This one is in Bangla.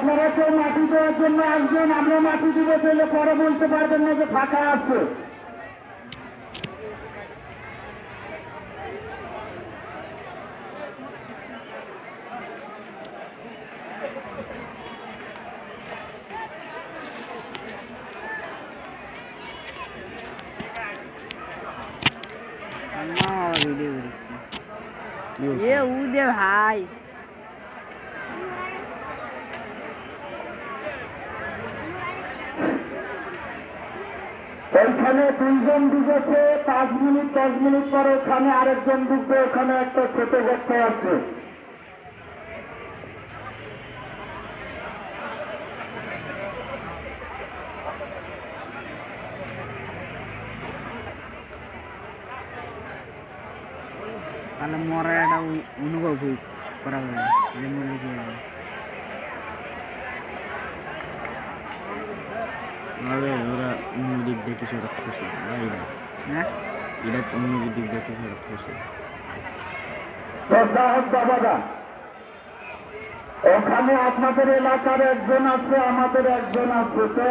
আপনারা কেউ মাটি দেওয়ার জন্য আসবেন, আমরা মাটি দিব, তাহলে পরে বলতে পারবেন না যে ফাঁকা আছে। ये उदे भाई ওইখানে দুইজন ডুবেছে, 5 মিনিট 10 মিনিট পরে ওখানে আরেকজন ডুববে, ওখানে একটা ছোট গর্ত আছে। তাহলে মরা একটা অনুভব করা যায় যে মরে কি হবে। ওরা অন্য দিক দিয়ে কিছু একটা খুশি হ্যাঁ এটা অন্য দিক দিয়ে কিছু একটা খুশি। বাবাদা, ওখানে আপনাদের এলাকার একজন আছে, আমাদের একজন আছে।